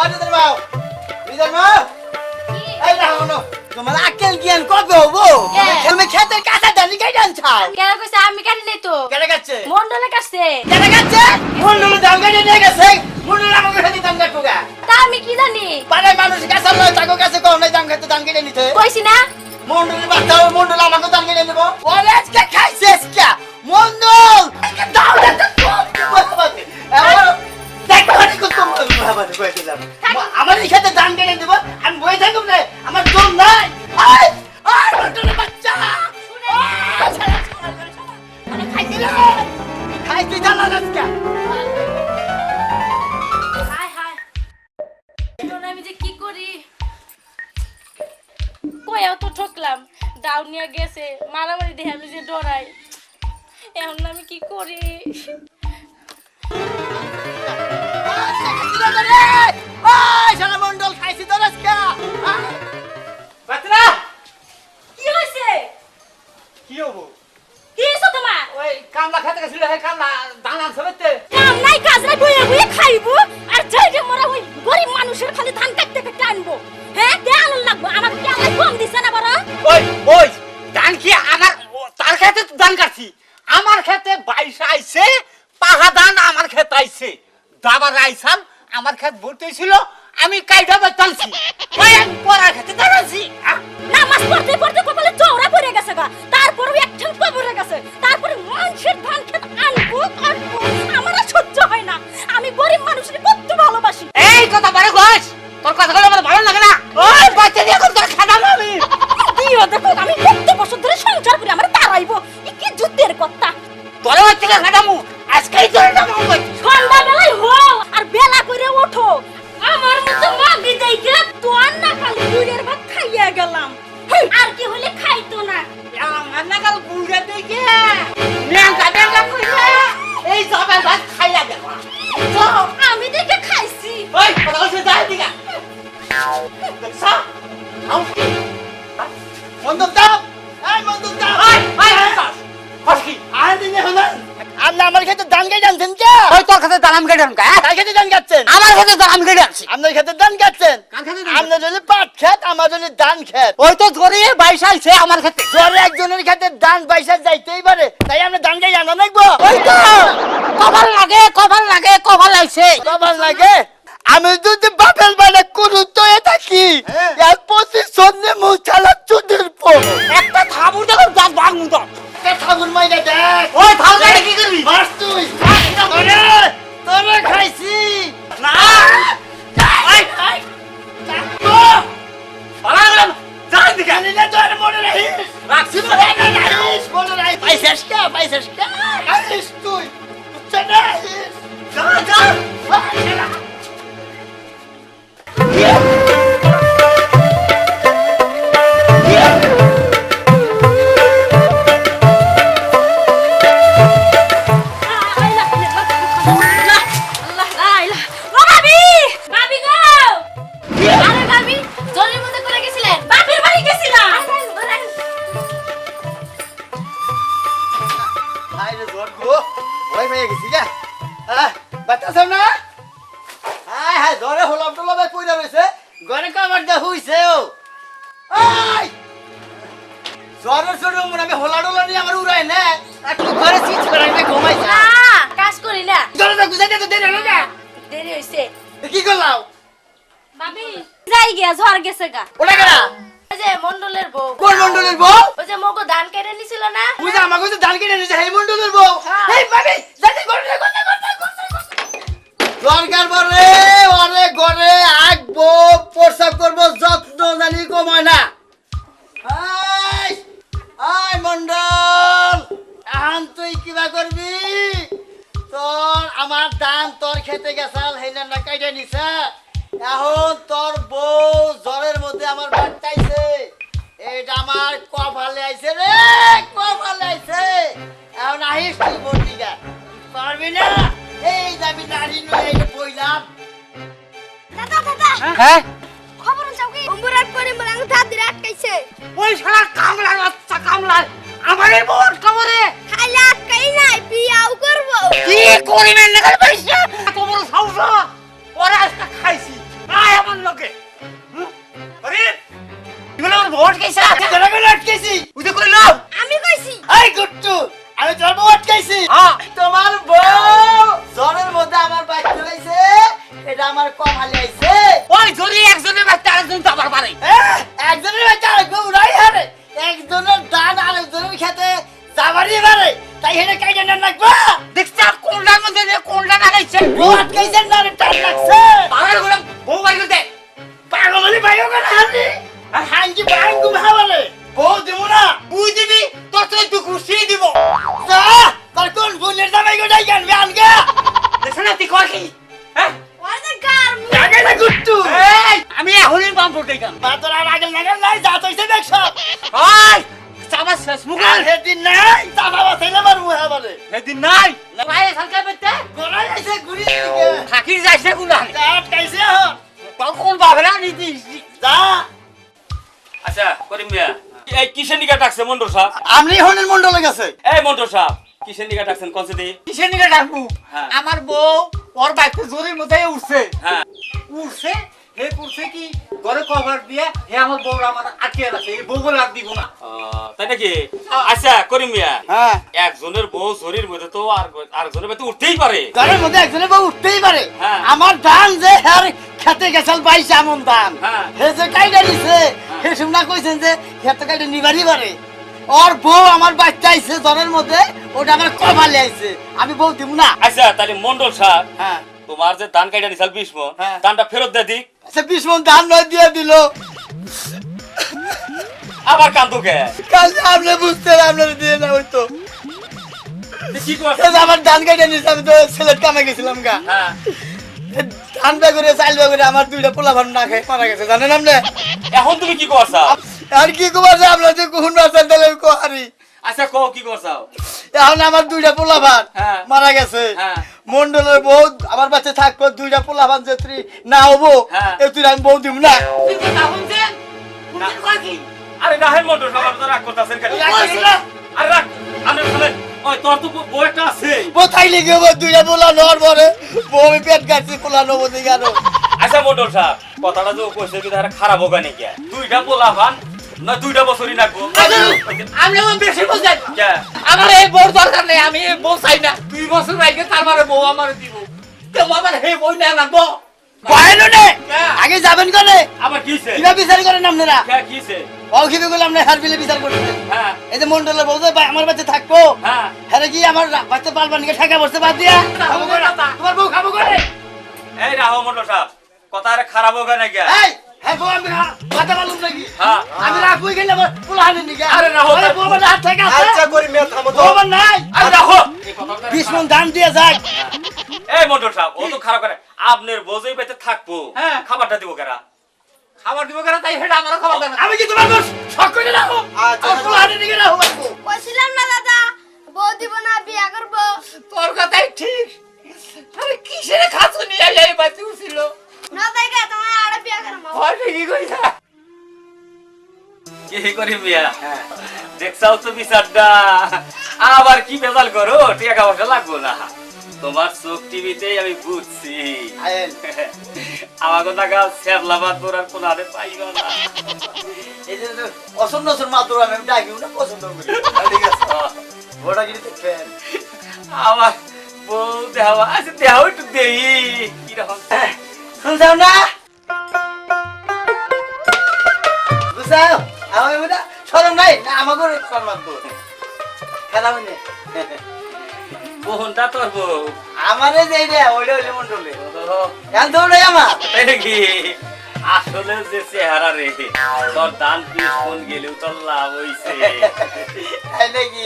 রিজাল মাও রিজাল মাও এই দেখো না তোমার আকেল জ্ঞান কবে হবো তুমি খেতের কাঁচা ডালি কাই জানছাও কেন কইছে আমি কাটি নাই তো কেন কাটছে মন্ডলে কাটছে কেন কাটছে মন্ডল দাম কাটে নিয়ে গেছে মন্ডল আমাকে খেতে দাম কাটুগা তা আমি কি জানি পাড়ায় মানুষ কাছে লয় তাকে কাছে কোন নাই দাম খেতে দাম কেটে নিতে কইছি না মন্ডলের বাচ্চা মন্ডল আমাকে দাম কেটে নেব ওরে আজকে খাইছে আজকে মন্ডল দাও আমার খেতে দাম কেটে দেবো আমি বই থাকুম না আমার জোর নাই মন্ডলের বাচ্চা খাইতে জানা আজকে হাই হাই এখন আমি যে কি করি কইও তো ঠকলাম ডাউন নিয়ে গেছে মারামারি দেখে আমি যে ডরাই এখন আমি কি করি মন্ডল খাইছি তো আজকে কি হইছে কি হবো কি হইছে তোমার ওই কামলা খেতে গেছিল হে কামলা ধান সবেতে কাম নাই কাজ নাই বইয়া বইয়া খাইবো আর যাইতে মোরা ওই গরিব মানুষের খালি ধান কাটতে কাটতে আনবো হ্যাঁ দেয়াল লাগবো আমার কি আলাই কম দিছে না বড় ওই ধান কি আমার তার খেতে তো ধান কাটছি আমার খেতে 22 আইছে পাহা ধান আমার খেতে আইছে দাবার আইছাল আমার খেত ভর্তি ছিল আমি কাইটা বাইতালছি ওই আমি পড়ার খেতে দাঁড়াছি নামাজ পড়তে পড়তে কপালে চওড়া পড়ে গেছে গা তারপরে একঠান কবরে গেছে তারপরে মানুষের ধান খেত আনবো আমার আর সহ্য হয় না আমি গরিব মানুষের কত ভালোবাসি এই কথা বারে কইস তোর কথাগুলো আমার ভালো লাগে না ওই বাচ্চা দিয়ে এখন তোর খাদাম আমি দিও দেখো আমি কত বছর ধরে সংসার করি আমার তারাইবো কি যুদ্ধের কথা তোরে হচ্ছে খাদামু আজকেই তোর নাম হবে সন্ধ্যাবেলায় হও আর বেলা করে ওঠো আমার মতো মাগি দেইকে তোর না খালি দুধের ভাত খাইয়া গেলাম আর কি হলে খাইতো না আমার না কাল বুড়া দেখে ন্যাংকা ন্যাংকা কইরা এই সবাই ভাত খাইয়া গেল তো আমি দেখে খাইছি ওই কথা বলছে যাই দিগা দেখছা আউ কি বন্ধুক দাও এই বন্ধুক দাও এই হসকি আর দিনে হলো আপনি আমার খেতে ধান কেটে আনছেন কে ওই তোর খেতে ধান কেটে আনকা কার খেতে ধান কাটছেন আমার খেতে ধান কেটে আনছি আপনার খেতে ধান কাটছেন কার খেতে ধান আপনার যদি পাট খেত আমার যদি ধান খেত ওই তো জোরে 22 আইছে আমার খেতে জোরে একজনের খেতে ধান 22 যাইতেই পারে তাই আমরা ধান কেটে আনা লাগবো ওই তো কভার আইছে কভার লাগে আমি যদি বাপের বাড়ি কোন তো এটা কি এর পজিশন নে মুছালা চুদির পো একটা থাবুর দেখো দাঁত ভাঙু তো ঠাকুর মাইরা দেখ ওই থাকুর কি করবি মার তুই তোরে খাইছি না এই পালাগলাম যাই দিকে নিলে তো আর মনে রাখি রাখছি মনে রাখিস মনে রাখিস পাইছিস কা আইস তুই চলে যা কি করলাম ভাবি যাই গিয়া ঝড় গেছে গা ওটা কেনা ওই যে মন্ডলের বউ কোন মন্ডলের বউ ওই যে মগো ধান কেটে নিছিল না বুঝা আমাকে তো ধান কেটে নিছে এই মন্ডলের বউ এই ভাবি যাতে করতে দরকার পড়ে ওরে ঘরে আগবো প্রসাব করবো যত্ন জানি কমায় না আই মন্ডল এখন তুই কিবা করবি তোর আমার ধান তোর খেতে গেছাল হেনা না কাইটা নিছে এখন তোর বউ জ্বরের মধ্যে আমার বাচ্চাইছে এইটা আমার কপালে আইছে রে কপালে আইছে এখন আহিস তুই বন্দিগা পারবি না এই যাবি নারী নয় এই বইলাম দাদা হ্যাঁ খবর চাও কি অম্বুরাট করে মলাং ধাত দিয়ে আটকাইছে ওই শালা কামলার বাচ্চা কামলার আমারে বল খবরে খাইলে আটকাই নাই বিয়াও করব কি করিবেন না পয়সা এত বড় সাহস ওরা আজকে খাইছি আটকাইছা তোরা কেন আটকাইছি উদে কইল আমি কইছি এই গুট্টু আমি তোর বউ আটকাইছি তোমার বউ জ্বরের মধ্যে আমার বাইক চলাইছে এটা আমার কমালি আইছে ওই জরি একজনের বাচ্চা আরেকজন তো আবার পারে একজনের বাচ্চা আরেকজন উড়াই হারে একজনের ডান আরেকজনের খেতে যাবারই পারে তাই হেনে কাইটা না রাখবা দেখছা কোনটার মধ্যে কোনটা লাগাইছে বউ আটকাইছে না টান লাগছে পাগল গুলো বউ বাইরে দে পাগলনি ভাইও কেন হানি আর হাঙ্গি বাঙ্গু ভাবারে বউ দিমু না তুই দিবি তোর তো খুশি দিব যা তার কোন বোনের জামাই গোটাই গানবে আনগা দেখছ না তুই কয় কি হ্যাঁ ওই যে গার আগে না গুট্টু এই আমি এখনই পাম্প উঠে গেলাম বাতরা রাগল নাগল নাই যা তইছে দেখছ ওই চাবা শেষ মুখ আর হেদিন নাই চাপা বাসাইলে মারমু হাবারে সেদিন নাই পায়ে সরকার পেতে গোড়াই আইছে গুড়ি দিকে থাকি যাইছে গুলান যা আটকাইছে হ তখন বাগরা নিতিস যা আচ্ছা করিম মিয়া এই কিসের নিকা ডাকছে মন্ডল সাহেব আমরি হনের মন্ডলে গেছে এই মন্ডল সাহেব কিসের নিকা ডাকছেন কোনছে দি কিসের নিকে ডাকবো হ্যাঁ। আমার বউ ওর বাইকে জোরের মধ্যে উঠছে হ্যাঁ উঠছে হে করছে কি ঘরে কভার দিয়ে হে আমার বউ আমার আটকে আছে এই বউ বলে আর দিব না তাই নাকি আচ্ছা করিম মিয়া হ্যাঁ একজনের বউ শরীর মধ্যে তো আর আরেকজনের মধ্যে উঠতেই পারে ঘরের মধ্যে একজনের বউ উঠতেই পারে হ্যাঁ। আমার ধান যে আর খেতে গেছাল 22 আমন ধান হ্যাঁ। হে যে কাইডা নিছে হে শুননা কইছেন যে খেতে কাইডা নিবারই পারে ওর বউ আমার বাচ্চা আইছে ঘরের মধ্যে ওটা আমার কমালে আইছে আমি বউ দিব না আচ্ছা তাহলে মন্ডল সাহেব হ্যাঁ তোমার যে ধান কাইটা নিছাল 20 মণ হ্যাঁ। ধানটা ফেরত দে দিক আচ্ছা 20 মন ধান নয় দিয়ে দিল আবার কান্দুকে কাল আপনি বুঝতে আপনার দিয়ে না হইতো কি কর এই যে আমার ধান কাইডা নিছে আমি তো ছেলের কামে গেছিলাম গা হ্যাঁ ধান বেগুরে চাইল বেগুরে আমার দুইটা পোলা ভান না খেয়ে মারা গেছে জানেন আপনি এখন তুমি কি করছাও আর কি কবার যে আপনার যে কোন বাচ্চা দিলে কোহারি আচ্ছা কও কি করছাও এখন আমার দুইটা পোলা ভান হ্যাঁ। মারা গেছে হ্যাঁ। মন্ডলের বউ আমার বাচ্চা থাকবো দুইটা পোলা ভান যে তুই না হবো হ্যাঁ। এ তুই আমি বউ দিব না তুই কি না শুনছেন শুনছেন কয় কি আরে না হে মন্ডল সাহেব আপনি রাগ করতেছেন কেন আরে রাগ আমি শুনে ওই তোর তো বউ একটা আছে বউ থাইলে কি হবো দুইটা পোলা নর পরে বউ আমি পেট কাটছি পোলা নবো দিকে আরো আচ্ছা মন্ডল সাহেব কথাটা যে কইছে কি তার খারাপ হোক নাকি দুইটা পোলা ভান না দুইটা বছরই নাকবো আমি বেশি বুঝেন কে আমার এই বউ দরকার নেই আমি এই বউ চাই না 2 বছর আগে তারপরে বউ আমার দিব তো আমার হে বউ না লাগবো বয়নো নে হ্যাঁ। আগে যাবেন কোনে আবার কিছে কিবা বিচার করেন আপনারা কে কিছে ও কিবে করলাম না হারবিলে বিচার করতেছেন হ্যাঁ এই যে মন্ডলের বউ যে আমার বাচ্চা থাকবো হ্যাঁ হ্যাঁ কি আমার বাচ্চা পালবানিকে ঠেকা বসতে বাদ দিয়া খাবো করে তোমার বউ খাবো করে এই রাহো মন্ডল সাহেব কথা আর খারাপ হোক নাকি এই হ্যাঁ বউ আমি কথা বলুন নাকি হ্যাঁ আমি রাখবই গেলে পোলা হানে নিকে আরে রাহো। বউ আমার হাত থেকে আছে আচ্ছা করি মেয়ে থামো তো বউ আমার নাই আরে রাহো এই কথাটা 20 মন ধান দিয়ে যাক এই মন্ডল সাহেব ও তো খারাপ করে আপনার বোঝই পেতে থাকবো হ্যাঁ। খাবারটা দিব কেরা খাবার দিব কেন তাই হেটা আমারও খাবার দেন আমি কি তোমার বউ শক করে রাখো আচ্ছা, আর পোলা হানে নিকে রাখো বাবু কইছিলাম না দাদা বউ দিব না বিয়া করব তোর কথাই ঠিক আরে কিসের খাসু নিয়ে এই বাতি উছিল না তাই গে তোমার আরে বিয়া করব হয় কি কইছা কি করি মিয়া দেখছাও তো বিচারটা আবার কি বেজাল করো টাকা পয়সা লাগবো না তোমার চোখ টিভিতেই আমি বুঝছি আয়েন আমাকে টাকা সেবলাবাদ করার কোন আরে পাইবা না এই যে অসন্ন অসন্ন মাত্র আমি ডাকিও না পছন্দ করি ঠিক আছে বড় গিরি দেখেন আমার বউ দেওয়া আছে দেওয়া একটু দেই কিরকম শুনছাও না বুঝাও আমার মনে শরম নাই না আমাকে সম্মান তো খেলা মানে বোনটা তোর বউ আমারে যেই রে ওইটা হইলে মন্ডলে এখন দৌড়ে আমার তাই নাকি আসলে যে চেহারা রে তোর দান 20 মণ গেলেও তোর লাভ হইছে তাই নাকি